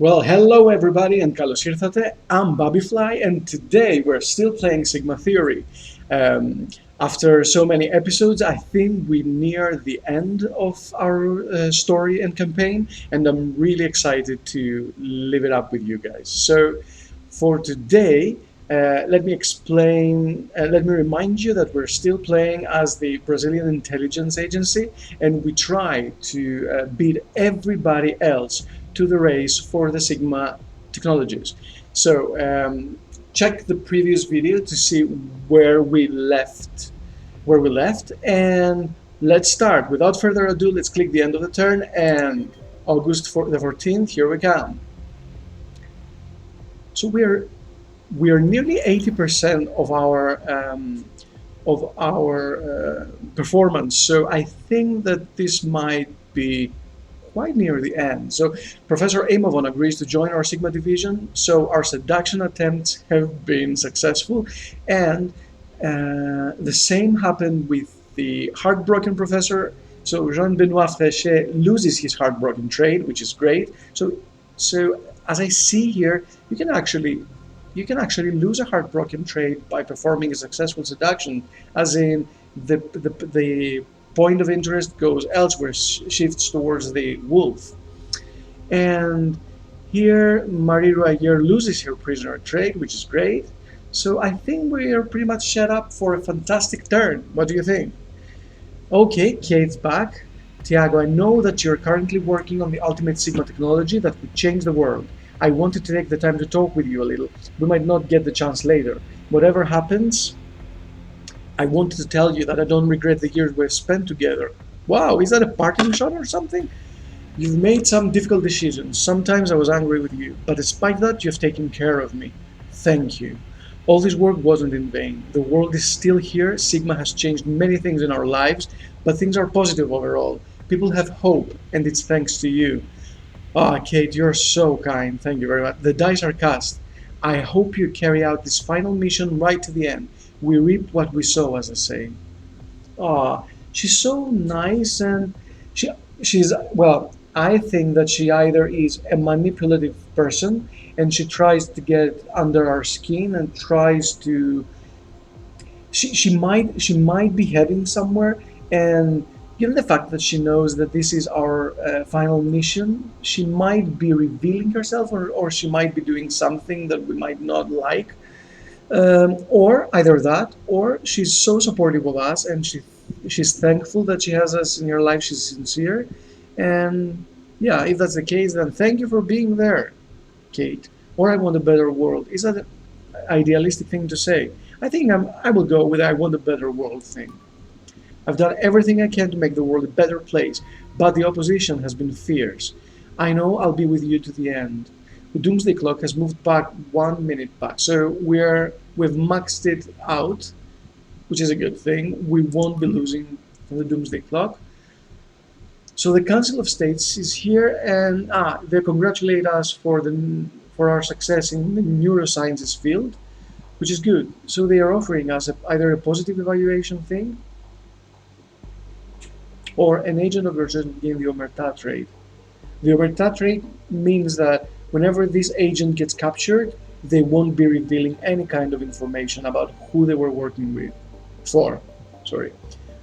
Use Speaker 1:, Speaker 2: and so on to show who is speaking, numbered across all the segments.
Speaker 1: Well, hello everybody, and Carlos Hirthate. I'm babifly, and today we're still playing Sigma Theory. After so many episodes, I think we near the end of our story and campaign, and I'm really excited to live it up with you guys. So, for today, let me explain. Let me remind you that we're still playing as the Brazilian intelligence agency, and we try to beat everybody else to the race for the Sigma technologies. So check the previous video to see where we left, and let's start. Without further ado, let's click the end of the turn and August the 14th. Here we come. So we are nearly 80% of our performance. So I think that this might be quite near the end. So Professor Amovon agrees to join our Sigma division. So our seduction attempts have been successful, and the same happened with the heartbroken professor. So Jean-Benoit Fréchet loses his heartbroken trait, which is great. So as I see here, you can actually lose a heartbroken trait by performing a successful seduction, as in the point of interest goes elsewhere, shifts towards the wolf. And here, Marie Royer loses her prisoner trait, which is great. So I think we are pretty much set up for a fantastic turn. What do you think? Okay, Kate's back. Tiago, I know that you're currently working on the ultimate Sigma technology that would change the world. I wanted to take the time to talk with you a little. We might not get the chance later. Whatever happens, I wanted to tell you that I don't regret the years we've spent together. Wow, is that a parting shot or something? You've made some difficult decisions. Sometimes I was angry with you, but despite that, you've taken care of me. Thank you. All this work wasn't in vain. The world is still here. Sigma has changed many things in our lives, but things are positive overall. People have hope, and it's thanks to you. Ah, Kate, you're so kind. Thank you very much. The dice are cast. I hope you carry out this final mission right to the end. We reap what we sow, as I say. Ah, she's so nice, and she she's well. I think that she either is a manipulative person and she tries to get under our skin and tries to she might be heading somewhere, and given the fact that she knows that this is our final mission, she might be revealing herself, or she might be doing something that we might not like, or either that, or she's so supportive of us and she's thankful that she has us in her life. She's sincere, and yeah, if that's the case, then thank you for being there, Kate. Or I want a better world. Is that an idealistic thing to say? I think I will go with I want a better world thing. I've done everything I can to make the world a better place, but the opposition has been fierce. I know I'll be with you to the end. The doomsday clock has moved back 1 minute back, so we've maxed it out, which is a good thing. We won't be losing from the doomsday clock. So the Council of States is here, and they congratulate us for our success in the neurosciences field, which is good. So they are offering us either a positive evaluation thing or an agent of urgent in the Omerta trade. The Omerta trade means that whenever this agent gets captured, they won't be revealing any kind of information about who they were working with. For, sorry.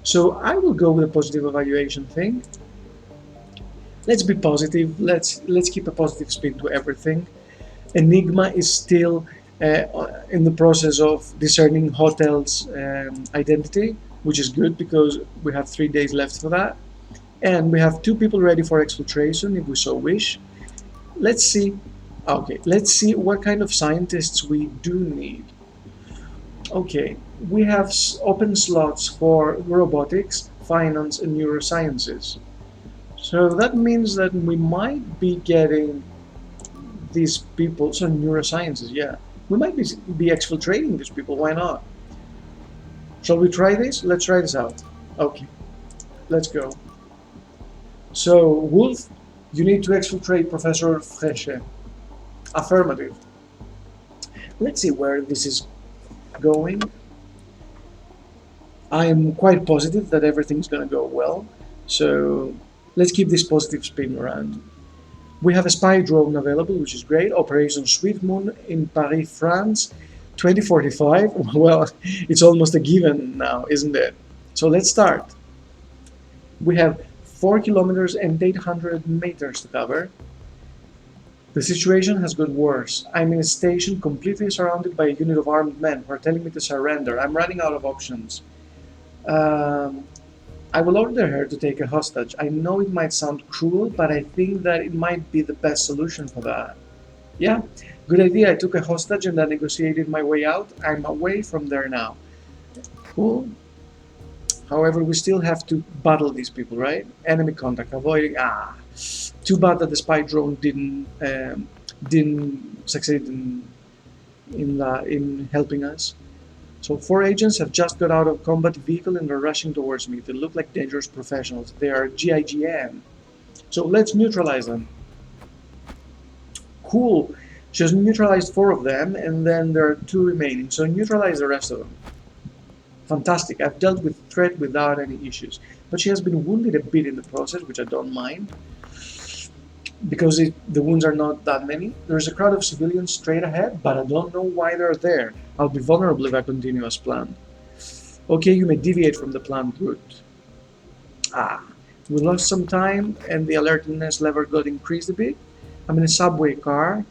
Speaker 1: So I will go with a positive evaluation thing. Let's be positive. Let's keep a positive spin to everything. Enigma is still in the process of discerning Hotel's identity, which is good because we have 3 days left for that. And we have 2 people ready for exfiltration if we so wish. Let's see. Okay, let's see what kind of scientists we do need. Okay, we have open slots for robotics, finance, and neurosciences. So that means that we might be getting these people, so neurosciences, yeah. We might be exfiltrating these people, why not? Shall we try this? Let's try this out. Okay, let's go. So, Wolf, you need to exfiltrate Professor Fréchet. Affirmative. Let's see where this is going. I'm quite positive that everything's gonna go well, so let's keep this positive spin around. We have a spy drone available, which is great. Operation Sweet Moon in Paris, France, 2045. Well, it's almost a given now, isn't it? So let's start. We have 4 kilometers and 800 meters to cover. The situation has got worse. I'm in a station completely surrounded by a unit of armed men who are telling me to surrender. I'm running out of options. Um, I will order her to take a hostage. I know it might sound cruel, but I think that it might be the best solution for that. Yeah, good idea. I took a hostage and I negotiated my way out. I'm away from there now. Cool. However, we still have to battle these people, right? Enemy contact, avoiding. Too bad that the spy drone didn't succeed in helping us. So 4 agents have just got out of combat vehicle and are rushing towards me. They look like dangerous professionals. They are GIGN. So let's neutralize them. Cool. She has neutralized 4 of them, and then there are 2 remaining. So neutralize the rest of them. Fantastic. I've dealt with the threat without any issues. But she has been wounded a bit in the process, which I don't mind, because the wounds are not that many. There's a crowd of civilians straight ahead, but I don't know why they're there. I'll be vulnerable if I continue as planned. Okay, you may deviate from the planned route. We lost some time, and the alertness level got increased a bit. I'm in a subway car,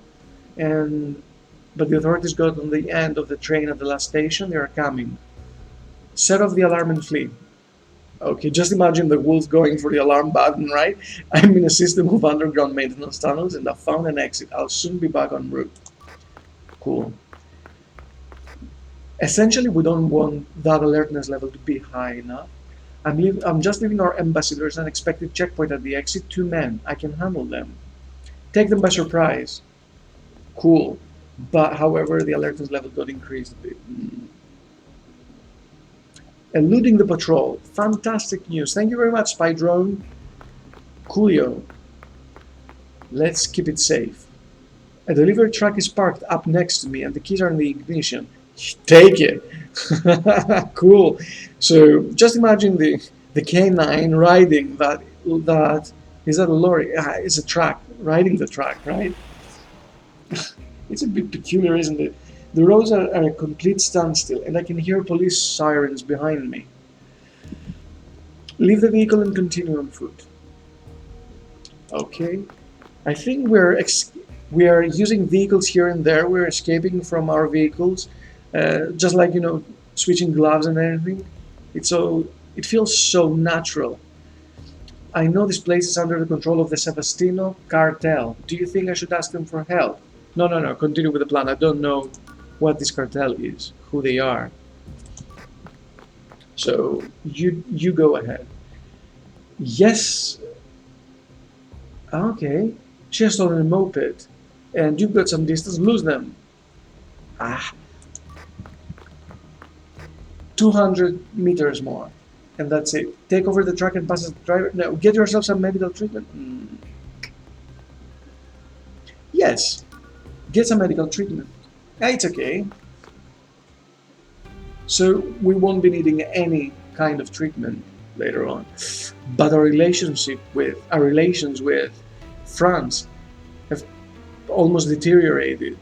Speaker 1: but the authorities got on the end of the train at the last station. They are coming. Set off the alarm and flee. Okay, just imagine the wolf going for the alarm button, right? I'm in a system of underground maintenance tunnels and I found an exit. I'll soon be back en route. Cool. Essentially, we don't want that alertness level to be high enough. I'm just leaving our embassy. There's an unexpected checkpoint at the exit. 2 men. I can handle them. Take them by surprise. Cool. But, however, the alertness level got increased a bit. Eluding the patrol. Fantastic news. Thank you very much, spy drone. Coolio. Let's keep it safe. A delivery truck is parked up next to me and the keys are in the ignition. Take it. Cool. So just imagine the canine riding that is that a lorry? It's a truck, riding the truck, right? It's a bit peculiar, isn't it? The roads are a complete standstill, and I can hear police sirens behind me. Leave the vehicle and continue on foot. Okay. I think we are using vehicles here and there. We're escaping from our vehicles, just like, switching gloves and everything. It feels so natural. I know this place is under the control of the Sevastino cartel. Do you think I should ask them for help? No. Continue with the plan. I don't know what this cartel is, who they are. So you go ahead. Yes. Okay. She has stolen a moped, and you've got some distance. Lose them. 200 meters more, and that's it. Take over the truck and pass the driver. No, get yourself some medical treatment. Yes, get some medical treatment. It's okay. So we won't be needing any kind of treatment later on. But our relations with France have almost deteriorated,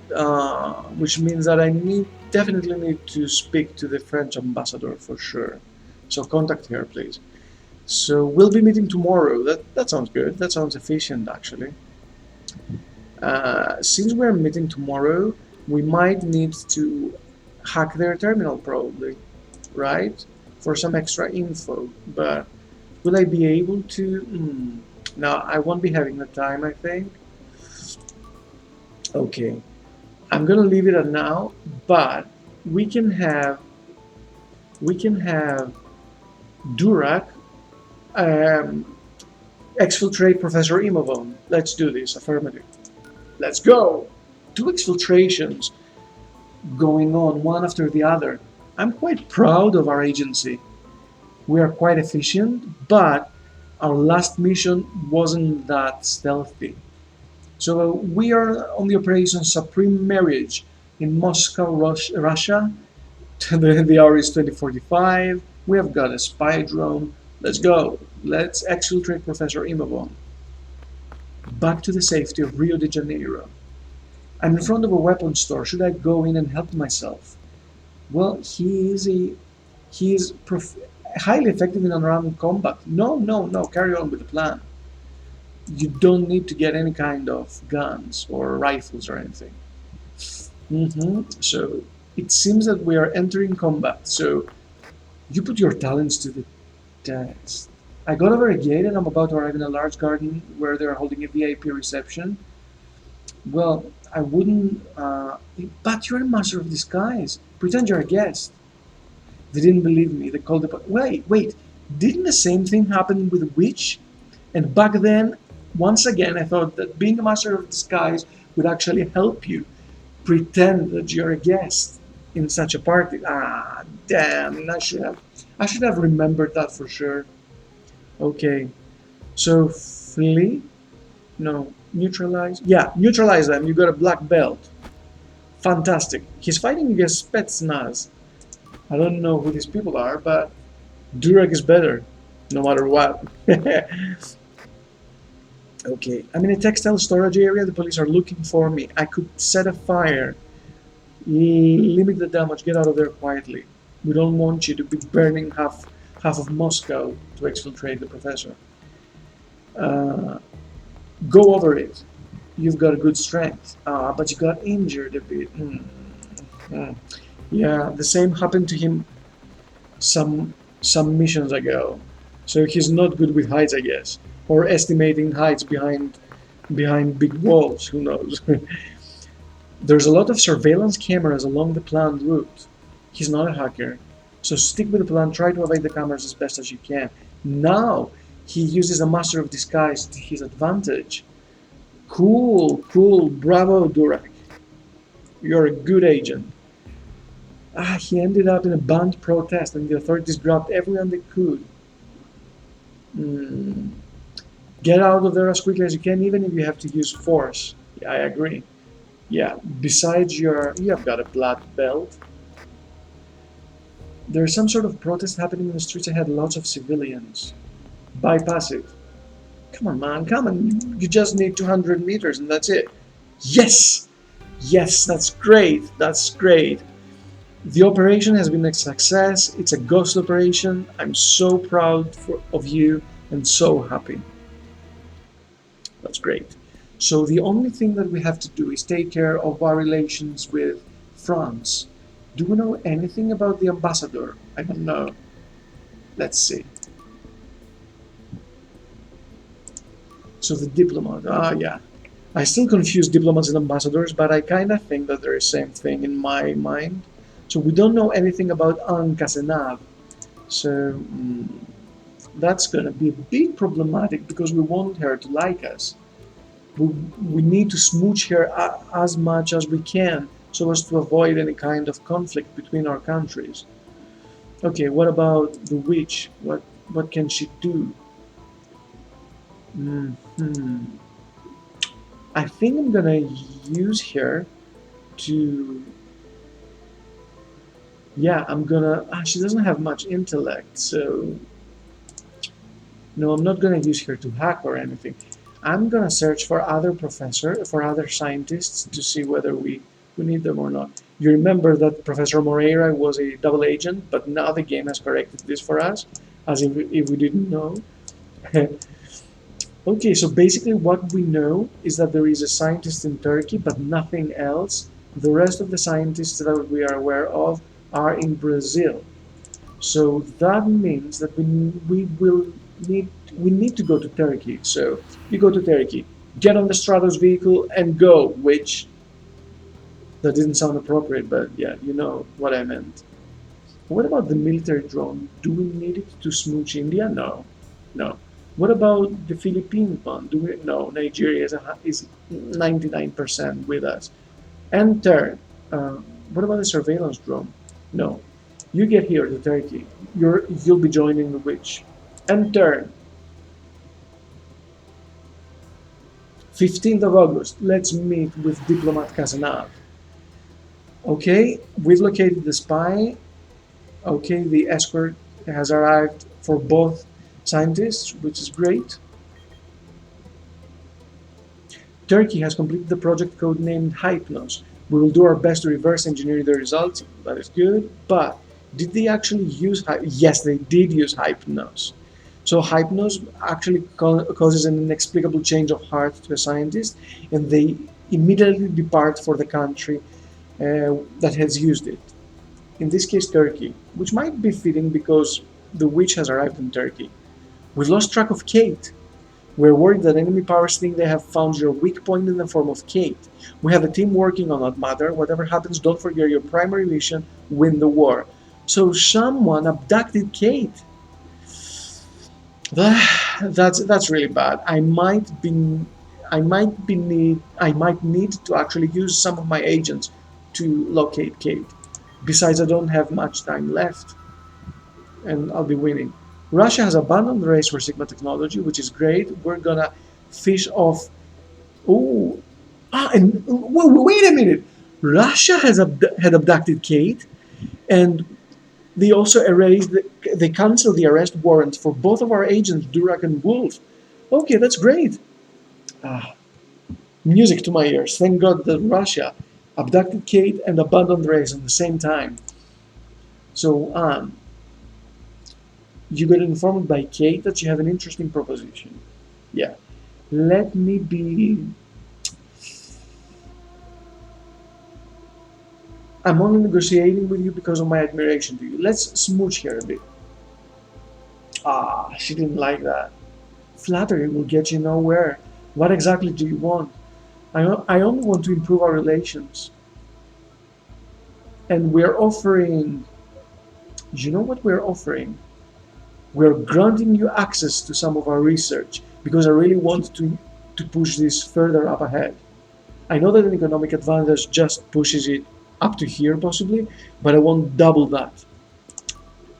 Speaker 1: which means that I definitely need to speak to the French ambassador for sure. So contact her, please. So we'll be meeting tomorrow. That sounds good. That sounds efficient, actually. Since we're meeting tomorrow, we might need to hack their terminal probably, right? For some extra info. But will I be able to? No, I won't be having the time, I think. Okay. I'm gonna leave it at now, but we can have Durac exfiltrate Professor Imovon. Let's do this. Affirmative. Let's go. 2 exfiltrations going on one after the other. I'm quite proud of our agency. We are quite efficient, but our last mission wasn't that stealthy. So we are on the Operation Supreme Marriage in Moscow, Russia. The hour is 20:45. We have got a spy drone. Let's go. Let's exfiltrate Professor Imovon. Back to the safety of Rio de Janeiro. I'm in front of a weapons store. Should I go in and help myself? Well, he is highly effective in unarmed combat. No, no, no. Carry on with the plan. You don't need to get any kind of guns or rifles or anything. So it seems that we are entering combat. So you put your talents to the test. I got over a gate and I'm about to arrive in a large garden where they're holding a VIP reception. Well, I wouldn't. But you're a master of disguise. Pretend you're a guest. They didn't believe me. They called the. Wait, wait. Didn't the same thing happen with a witch? And back then, once again, I thought that being a master of disguise would actually help you pretend that you're a guest in such a party. Ah, damn! I should have remembered that for sure. Okay, so flee? No, neutralize. Yeah, neutralize them. You got a black belt. Fantastic. He's fighting against Spetsnaz. I don't know who these people are, but Durek is better, no matter what. Okay, I'm in a textile storage area. The police are looking for me. I could set a fire. Limit the damage. Get out of there quietly. We don't want you to be burning half of Moscow to exfiltrate the professor. Uh, Go over it. You've got a good strength. But you got injured a bit. Mm. Yeah, the same happened to him some missions ago. So he's not good with heights, I guess, or estimating heights behind big walls. Who knows? There's a lot of surveillance cameras along the planned route. He's not a hacker, so stick with the plan. Try to evade the cameras as best as you can. Now he uses a master of disguise to his advantage. Cool, cool, bravo, Durak. You're a good agent. He ended up in a banned protest and the authorities grabbed everyone they could. Mm. Get out of there as quickly as you can, even if you have to use force. Yeah, I agree. Yeah, besides you have got a black belt. There's some sort of protest happening in the streets ahead, lots of civilians. Bypass it. Come on, man, come on. You just need 200 meters and that's it. Yes! Yes, that's great. That's great. The operation has been a success. It's a ghost operation. I'm so proud of you and so happy. That's great. So the only thing that we have to do is take care of our relations with France. Do we know anything about the ambassador? I don't know. Let's see. So the diplomat. Yeah. I still confuse diplomats and ambassadors, but I kind of think that they're the same thing in my mind. So we don't know anything about Anne Cazenave. So that's going to be a bit problematic because we want her to like us. We need to smooch her as much as we can so as to avoid any kind of conflict between our countries. Okay, what about the witch? What can she do? I think I'm gonna use her to. Yeah, I'm gonna. She doesn't have much intellect, so no, I'm not gonna use her to hack or anything. I'm gonna search for for other scientists to see whether we need them or not. You remember that Professor Moreira was a double agent, but now the game has corrected this for us, as if we didn't know. Okay, so basically what we know is that there is a scientist in Turkey, but nothing else. The rest of the scientists that we are aware of are in Brazil. So that means that we need to go to Turkey. So you go to Turkey, get on the Stratos vehicle and go, which that didn't sound appropriate, but yeah, you know what I meant. What about the military drone? Do we need it to smooch India? No, no. What about the Philippine one? Do we? No, Nigeria is 99% with us. And third, what about the surveillance drone? No, you get here to Turkey. You'll be joining the witch. And third, 15th of August, let's meet with Diplomat Cazenave. Okay, we've located the spy. Okay, the escort has arrived for both scientists, which is great. Turkey has completed the project codenamed Hypnos. We will do our best to reverse engineer the results. That is good. But did they actually use Yes, they did use Hypnos. So Hypnos actually causes an inexplicable change of heart to a scientist, and they immediately depart for the country that has used it. In this case, Turkey, which might be fitting because the witch has arrived in Turkey. We've lost track of Kate. We're worried that enemy powers think they have found your weak point in the form of Kate. We have a team working on that matter. Whatever happens, don't forget your primary mission: win the war. So someone abducted Kate. That's really bad. I might need to actually use some of my agents to locate Kate. Besides, I don't have much time left, and I'll be winning. Russia has abandoned the race for Sigma technology, which is great. We're gonna fish off. Oh, and wait a minute. Russia had abducted Kate, and they also they canceled the arrest warrant for both of our agents, Durak and Wolf. Okay, that's great. Ah, music to my ears. Thank God that Russia abducted Kate and abandoned the race at the same time. So, you got informed by Kate that you have an interesting proposition. Yeah. Let me be. I'm only negotiating with you because of my admiration to you. Let's smooch here a bit. Ah, she didn't like that. Flattery will get you nowhere. What exactly do you want? I only want to improve our relations. And we're offering. You know what we're offering? We're granting you access to some of our research because I really want to push this further up ahead. I know that an economic advantage just pushes it up to here possibly, but I want double that.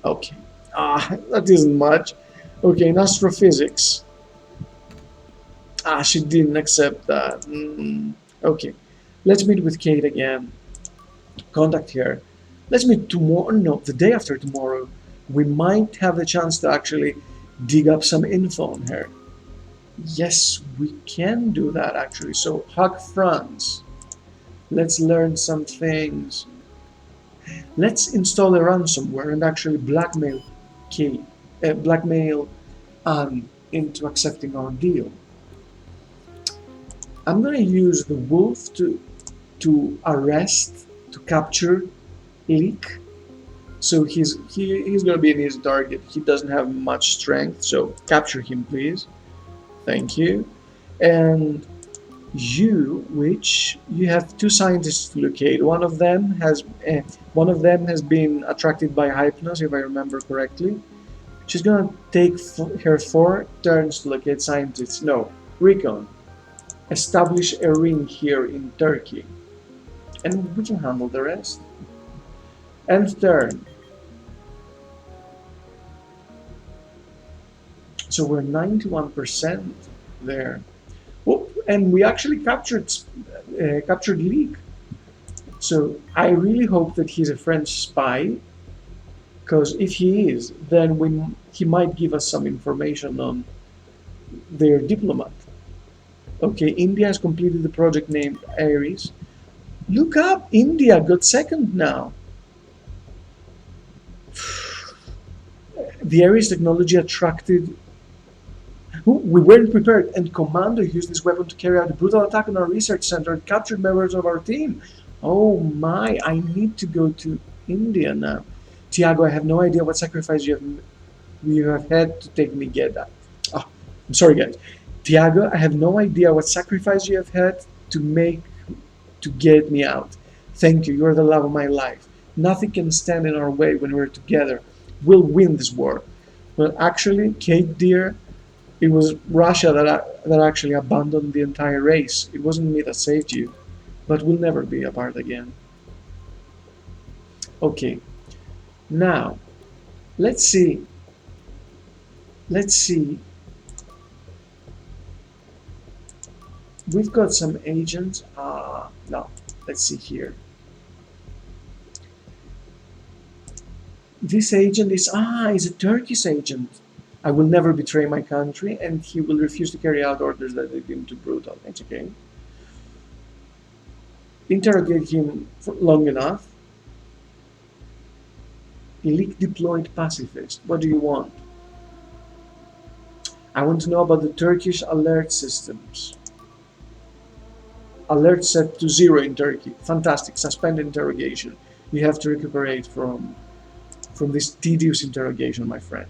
Speaker 1: Okay. That isn't much. Okay, in astrophysics. She didn't accept that. Okay. Let's meet with Kate again. Contact her. Let's meet tomorrow. No, the day after tomorrow. We might have the chance to actually dig up some info on her. Yes, we can do that actually. So, hug France. Let's learn some things. Let's install a ransomware and actually blackmail Kate, blackmail Anne into accepting our deal. I'm gonna use the wolf to arrest, to capture Leak. So he's gonna be an easy target. He doesn't have much strength, so capture him, please. Thank you. And which you have two scientists to locate. One of them has been attracted by Hypnos, if I remember correctly. She's gonna take her 4 turns to locate scientists. No, recon. Establish a ring here in Turkey, and we can handle the rest. End turn. So we're 91% there. Whoop, and we actually captured Leak. So I really hope that he's a French spy, because if he is, then he might give us some information on their diplomat. Okay, India has completed the project named Ares. Look up, India got second now. The Ares technology attracted. We weren't prepared, and Commando used this weapon to carry out a brutal attack on our research center and captured members of our team. Oh my, I need to go to India now. Tiago, I have no idea what sacrifice you have had to take me get that. I'm sorry guys. Tiago, I have no idea what sacrifice you have had to get me out. Thank you, you're the love of my life. Nothing can stand in our way when we're together. We'll win this war. Well, actually, Kate dear, it was Russia that actually abandoned the entire race. It wasn't me that saved you, but we'll never be apart again. Okay, now let's see. Let's see. We've got some agents. No, let's see here. This agent is a Turkish agent. I will never betray my country, and he will refuse to carry out orders that they deem too brutal. It's okay. Interrogate him for long enough. Elite deployed pacifist. What do you want? I want to know about the Turkish alert systems. Alert set to 0 in Turkey. Fantastic. Suspend interrogation. You have to recuperate from this tedious interrogation, my friend.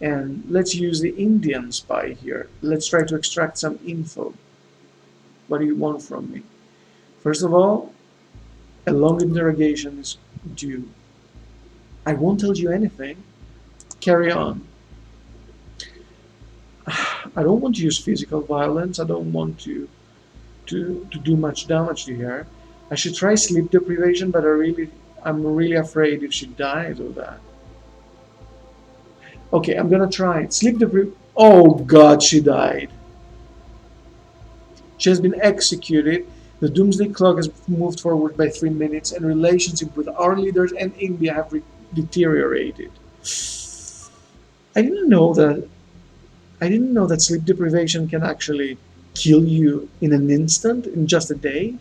Speaker 1: And let's use the Indian spy here. Let's try to extract some info. What do you want from me? First of all, a long interrogation is due. I won't tell you anything. Carry on. I don't want to use physical violence. I don't want to do much damage to her. I should try sleep deprivation, but I'm really afraid if she dies of that. Okay, I'm gonna try it. Sleep deprivation. Oh God, she died. She has been executed. The doomsday clock has moved forward by 3 minutes, and relationship with our leaders and India have deteriorated. I didn't know that. I didn't know that sleep deprivation can actually kill you in an instant, in just a day.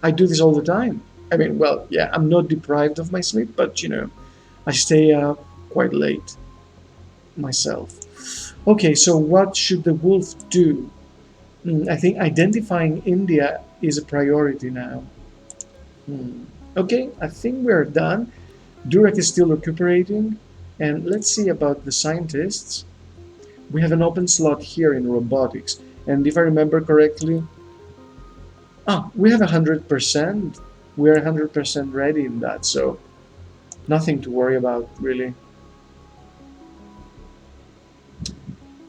Speaker 1: I do this all the time. I mean, well, yeah, I'm not deprived of my sleep, but I stay up quite late myself. Okay, so what should the wolf do? I think identifying India is a priority now. Okay, I think we're done. Durek is still recuperating. And let's see about the scientists. We have an open slot here in robotics. And if I remember correctly, we have 100%. We're 100% ready in that, so nothing to worry about, really.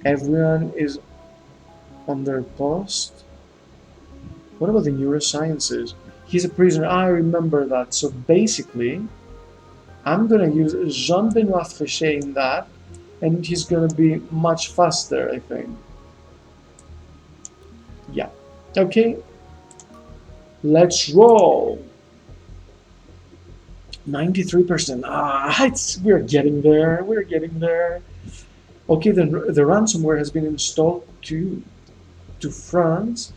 Speaker 1: Everyone is on their post. What about the neurosciences? He's a prisoner. I remember that. So basically, I'm going to use Jean-Benoit Fréchet in that, and he's going to be much faster, I think. Yeah. Okay. Let's roll. 93%. We're getting there. We're getting there. Okay, the ransomware has been installed to France.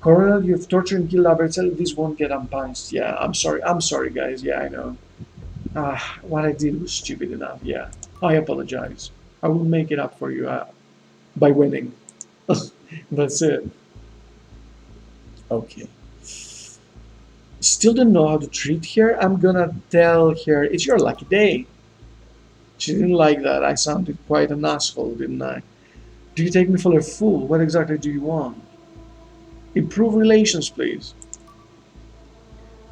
Speaker 1: Coronel, you've tortured and killed Abertel. This won't get unpunished. Yeah, I'm sorry. I'm sorry, guys. Yeah, I know. What I did was stupid enough. Yeah, I apologize. I will make it up for you by winning. That's it. Okay. Still don't know how to treat her. I'm gonna tell her it's your lucky day. She didn't like that. I sounded quite an asshole, didn't I? Do you take me for a fool? What exactly do you want? Improve relations, please.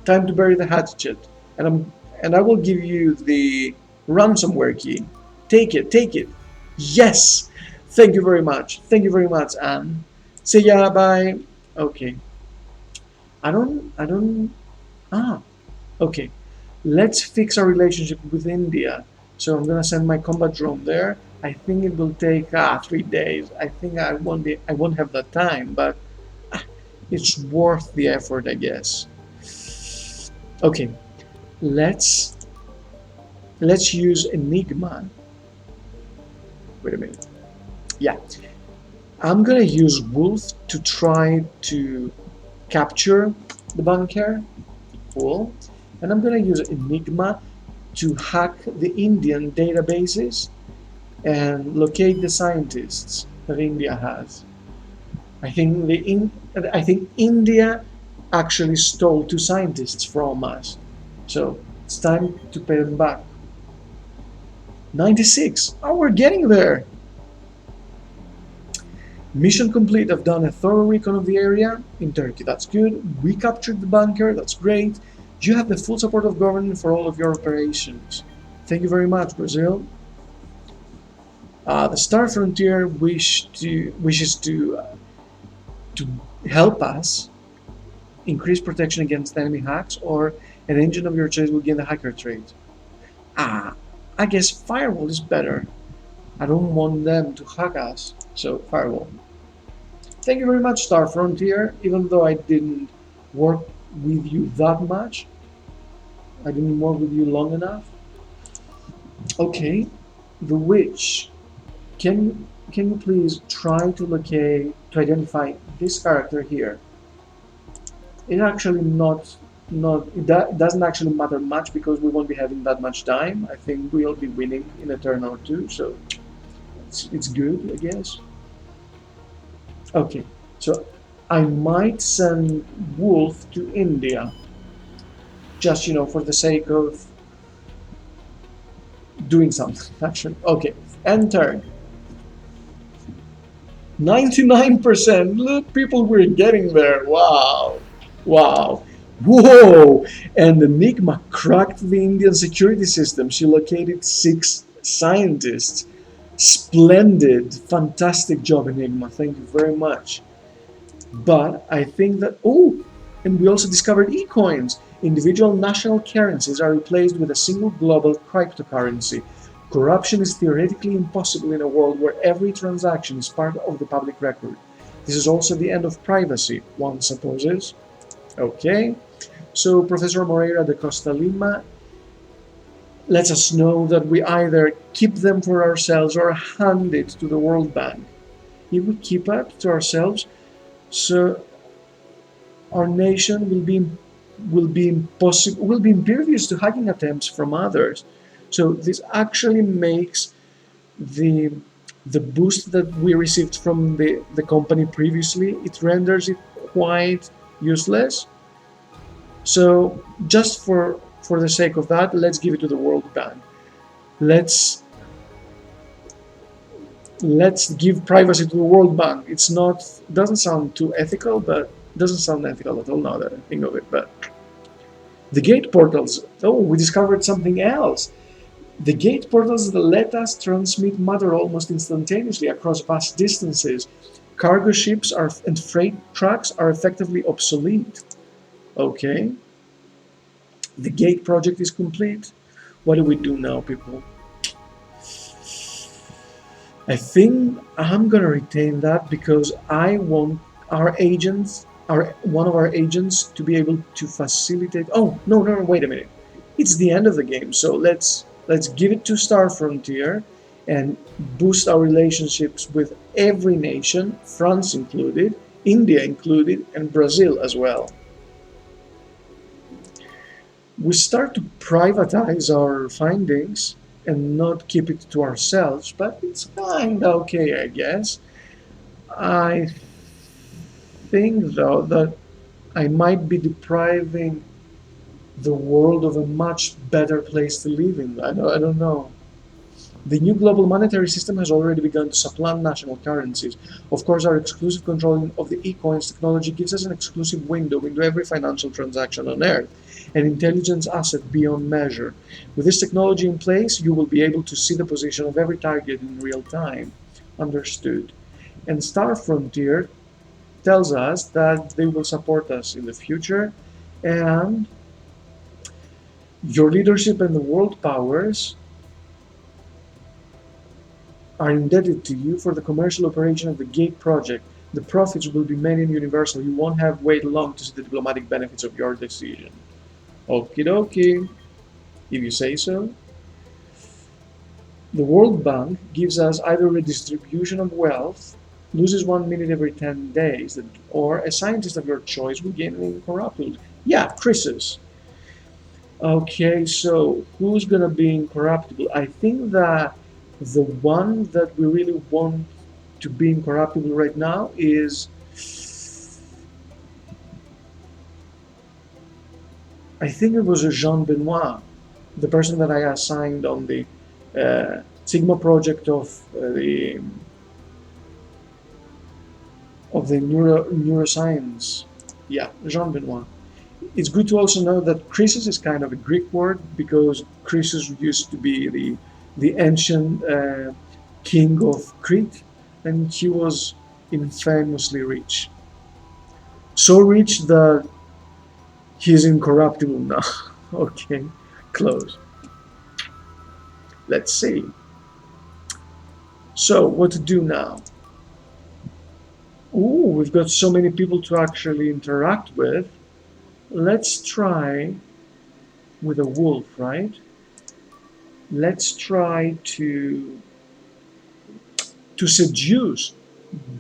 Speaker 1: Time to bury the hatchet. And I will give you the ransomware key. Take it, take it. Yes! Thank you very much. Thank you very much, Anne. See ya, bye. Okay. Okay. Let's fix our relationship with India. So I'm gonna send my combat drone there. I think it will take 3 days. I think I won't have that time, but it's worth the effort, I guess. Okay. Let's use Enigma. Wait a minute. Yeah. I'm gonna use Wolf to try to capture the bunker. Cool. And I'm gonna use Enigma to hack the Indian databases and locate the scientists that India has. I think India actually stole 2 scientists from us. So it's time to pay them back. 96. Oh, we're getting there. Mission complete. I've done a thorough recon of the area in Turkey. That's good. We captured the bunker. That's great. You have the full support of government for all of your operations. Thank you very much, Brazil. The Star Frontier wishes to help us increase protection against enemy hacks, or an engine of your choice will gain the hacker trait. I guess Firewall is better. I don't want them to hack us, so Firewall. Thank you very much, Star Frontier. Even though I didn't work with you that much, I didn't work with you long enough. Okay, the Witch. Can you please try to locate to identify this character here. It actually it doesn't actually matter much because we won't be having that much time. I think we'll be winning in a turn or two, so it's good, I guess. Okay, so I might send Wolf to India, just for the sake of doing something. Actually, okay, enter. 99%. Look, people, we're getting there. Wow. Wow. Whoa! And Enigma cracked the Indian security system. She located 6 scientists. Splendid. Fantastic job, Enigma. Thank you very much. But I think that, oh, and we also discovered e-coins. Individual national currencies are replaced with a single global cryptocurrency. Corruption is theoretically impossible in a world where every transaction is part of the public record. This is also the end of privacy, one supposes. Okay, so Professor Moreira de Costa Lima lets us know that we either keep them for ourselves or hand it to the World Bank. If we keep it to ourselves, so our nation will be impervious to hacking attempts from others. So this actually makes the the boost that we received from the company previously, it renders it quite useless. So just for the sake of that, let's give it to the World Bank. Let's let's give privacy to the World Bank. It's not doesn't sound too ethical, but doesn't sound ethical at all now that I think of it. But the gate portals. Oh, we discovered something else. The gate portals that let us transmit matter almost instantaneously across vast distances. Cargo ships and freight trucks are effectively obsolete. Okay, the gate project is complete. What do we do now, people? I think I'm gonna retain that because I want our agents, one of our agents, to be able to facilitate. Oh no, no, no! Wait a minute. It's the end of the game, so let's give it to Star Frontier and boost our relationships with every nation, France included, India included, and Brazil as well. We start to privatize our findings and not keep it to ourselves, but it's kind of okay, I guess. I think, though, that I might be depriving the world of a much better place to live in. I don't know. The new global monetary system has already begun to supplant national currencies. Of course, our exclusive control of the e-coins technology gives us an exclusive window into every financial transaction on Earth, an intelligence asset beyond measure. With this technology in place, you will be able to see the position of every target in real time. Understood. And Star Frontier tells us that they will support us in the future, and your leadership and the world powers are indebted to you for the commercial operation of the Gate project. The profits will be made in Universal. You won't have to wait long to see the diplomatic benefits of your decision. Okie dokie, if you say so. The World Bank gives us either a redistribution of wealth, loses 1 minute every 10 days, or a scientist of your choice will gain an incorruptible. Yeah, Chris's. Okay, so who's gonna be incorruptible? I think that the one that we really want to be incorruptible right now is, I think it was Jean Benoit, the person that I assigned on the Sigma project of the neuroscience. Yeah, Jean Benoit. It's good to also know that Croesus is kind of a Greek word because Croesus used to be the ancient king of Crete, and he was infamously rich. So rich that he's incorruptible now. Okay, close. Let's see. So, what to do now? Ooh, we've got so many people to actually interact with. Let's try with a wolf, right? Let's try to seduce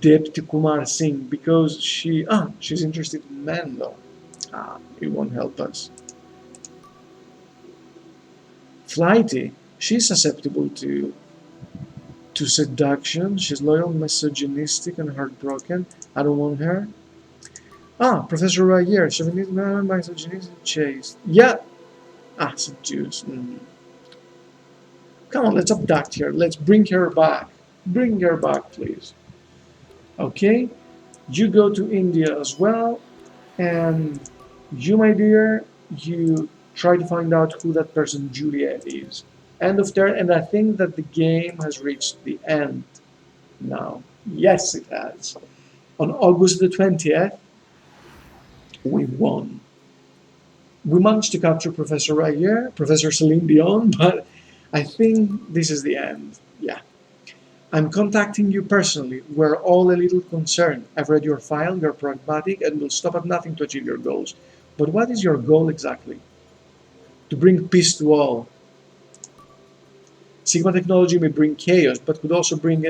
Speaker 1: Dipti Kumar Singh, because she's interested in men though. It won't help us. Flighty, she's susceptible to seduction. She's loyal, misogynistic, and heartbroken. I don't want her. Professor Rayer, chauvinism, misogynistic, chaste. Yeah. Seduce. Come on, let's abduct her. Let's bring her back. Bring her back, please. Okay? You go to India as well, and you, my dear, you try to find out who that person Juliet is. End of turn, and I think that the game has reached the end now. Yes, it has. On August the 20th, we won. We managed to capture Professor Rayer, Professor Celine Dion, but I think this is the end. Yeah. I'm contacting you personally. We're all a little concerned. I've read your file, you're pragmatic, and will stop at nothing to achieve your goals. But what is your goal exactly? To bring peace to all. Sigma technology may bring chaos, but could also bring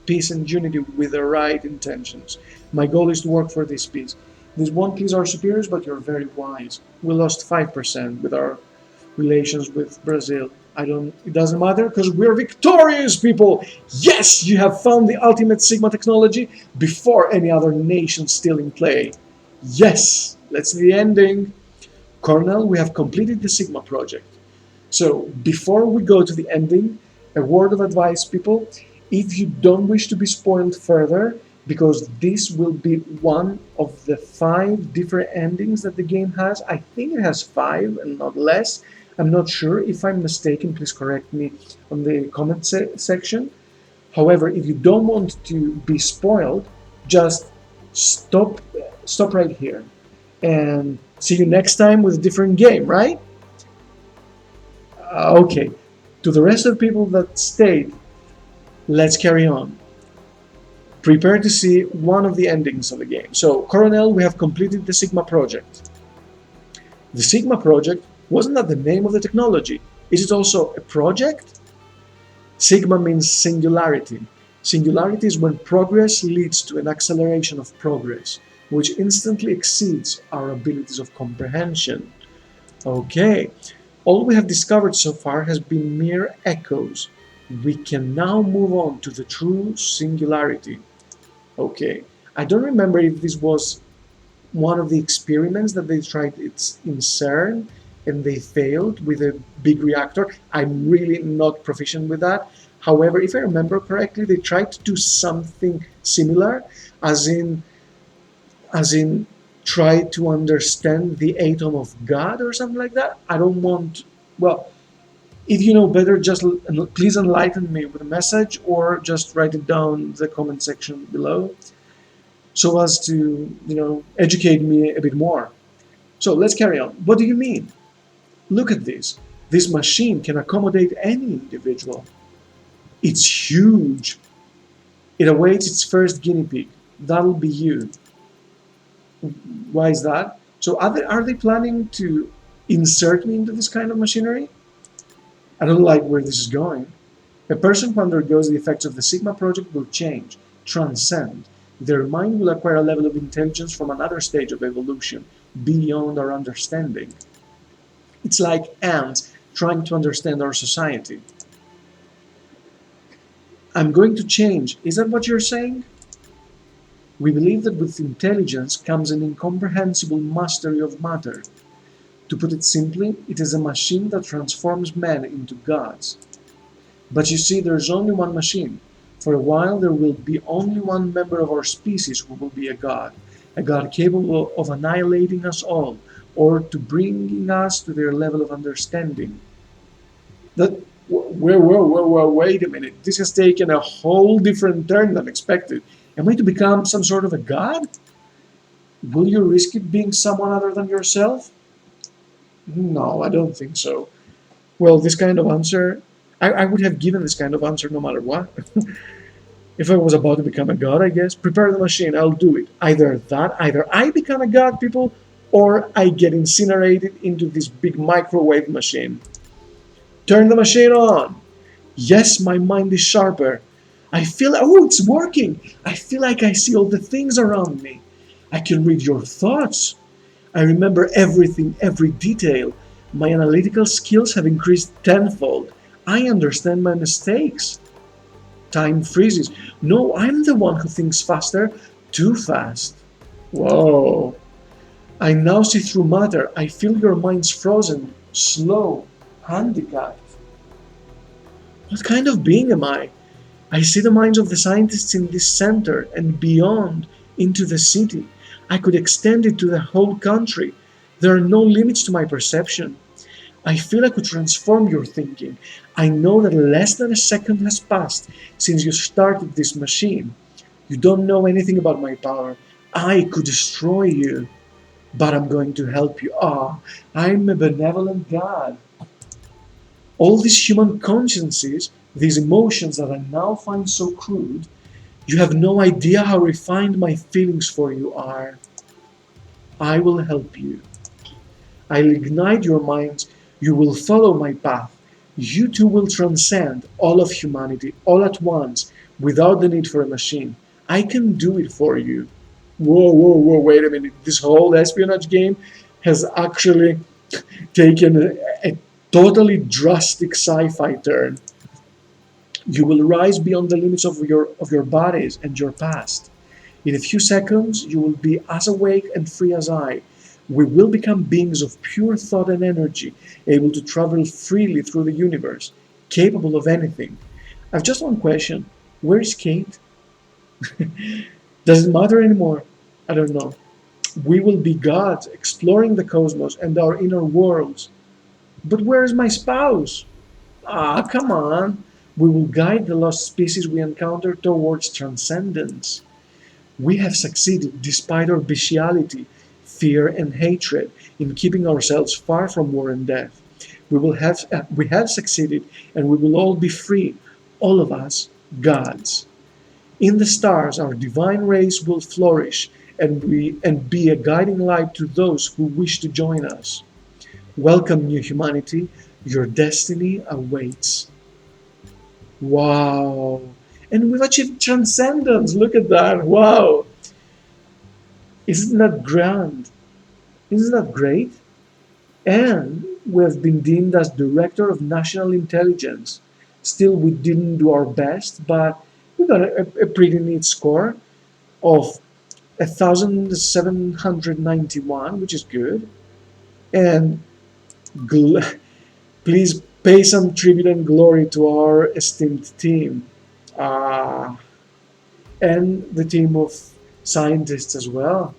Speaker 1: peace and unity with the right intentions. My goal is to work for this peace. This won't please our superiors, but you're very wise. We lost 5% with our relations with Brazil. It doesn't matter because we're victorious, people. Yes, you have found the ultimate Sigma technology before any other nation still in play. Yes, let's see the ending. Colonel, we have completed the Sigma project. So before we go to the ending, a word of advice, people. If you don't wish to be spoiled further, because this will be one of the 5 different endings that the game has. I think it has 5 and not less. I'm not sure. If I'm mistaken, please correct me on the comment section. However, if you don't want to be spoiled, just stop right here and see you next time with a different game, right? Okay. To the rest of the people that stayed, let's carry on. Prepare to see one of the endings of the game. So, Coronel, we have completed the Sigma project. The Sigma project, wasn't that the name of the technology? Is it also a project? Sigma means singularity. Singularity is when progress leads to an acceleration of progress, which instantly exceeds our abilities of comprehension. Okay, all we have discovered so far has been mere echoes. We can now move on to the true singularity. Okay, I don't remember if this was one of the experiments that they tried in CERN and they failed with a big reactor. I'm really not proficient with that. However, if I remember correctly, they tried to do something similar, as in try to understand the atom of God or something like that. I don't want, well, if you know better, just please enlighten me with a message or just write it down in the comment section below so as to, educate me a bit more. So let's carry on. What do you mean? Look at this. This machine can accommodate any individual. It's huge. It awaits its first guinea pig. That'll be you. Why is that? So are they planning to insert me into this kind of machinery? I don't like where this is going. A person who undergoes the effects of the Sigma project will change, transcend. Their mind will acquire a level of intelligence from another stage of evolution, beyond our understanding. It's like ants trying to understand our society. I'm going to change. Is that what you're saying? We believe that with intelligence comes an incomprehensible mastery of matter. To put it simply, it is a machine that transforms men into gods. But you see, there's only one machine. For a while, there will be only one member of our species who will be a god capable of annihilating us all, or to bringing us to their level of understanding. Wait a minute. This has taken a whole different turn than expected. Am I to become some sort of a god? Will you risk it being someone other than yourself? No, I don't think so. Well, this kind of answer, I would have given this kind of answer no matter what. If I was about to become a god, I guess. Prepare the machine, I'll do it. Either I become a god, people, or I get incinerated into this big microwave machine. Turn the machine on. Yes, my mind is sharper. I feel, oh, it's working. I feel like I see all the things around me. I can read your thoughts. I remember everything, every detail. My analytical skills have increased tenfold. I understand my mistakes. Time freezes. No, I'm the one who thinks faster, too fast. Whoa. I now see through matter. I feel your mind's frozen, slow, handicapped. What kind of being am I? I see the minds of the scientists in this center and beyond into the city. I could extend it to the whole country. There are no limits to my perception. I feel I could transform your thinking. I know that less than a second has passed since you started this machine. You don't know anything about my power. I could destroy you, but I'm going to help you. Ah, I'm a benevolent God. All these human consciences, these emotions that I now find so crude, you have no idea how refined my feelings for you are. I will help you. I'll ignite your minds. You will follow my path. You too will transcend all of humanity all at once without the need for a machine. I can do it for you. Whoa, whoa, whoa, wait a minute. This whole espionage game has actually taken a totally drastic sci fi turn. You will rise beyond the limits of your bodies and your past. In a few seconds, you will be as awake and free as I. We will become beings of pure thought and energy, able to travel freely through the universe, capable of anything. I've just one question. Where is Kate? Does it matter anymore? I don't know. We will be gods, exploring the cosmos and our inner worlds. But where is my spouse? Ah, come on. We will guide the lost species we encounter towards transcendence. We have succeeded, despite our bestiality, fear, and hatred, in keeping ourselves far from war and death. We have succeeded, and we will all be free, all of us, gods. In the stars, our divine race will flourish, and be a guiding light to those who wish to join us. Welcome, new humanity. Your destiny awaits. Wow. And we've achieved transcendence. Look at that. Wow. Isn't that grand? Isn't that great? And we have been deemed as Director of National Intelligence. Still, we didn't do our best, but we got a pretty neat score of 1,791, which is good. And gl- please pay some tribute and glory to our esteemed team. Uh, and the team of scientists as well.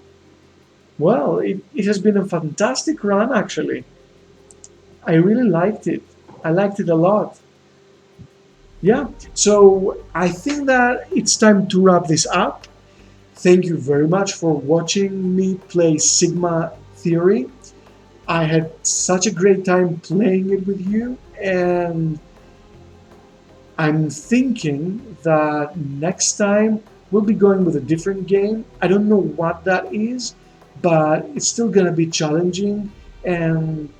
Speaker 1: Well, it has been a fantastic run, actually. I really liked it. I liked it a lot. Yeah, so I think that it's time to wrap this up. Thank you very much for watching me play Sigma Theory. I had such a great time playing it with you, and I'm thinking that next time we'll be going with a different game. I don't know what that is, but it's still going to be challenging and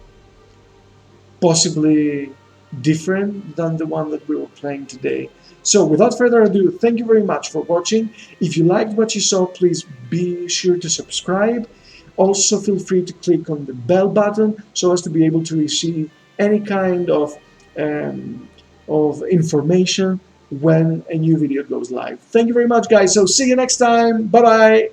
Speaker 1: possibly different than the one that we were playing today. So without further ado, thank you very much for watching. If you liked what you saw, please be sure to subscribe. Also feel free to click on the bell button so as to be able to receive any kind of information when a new video goes live. Thank you very much, guys. So see you next time. Bye bye.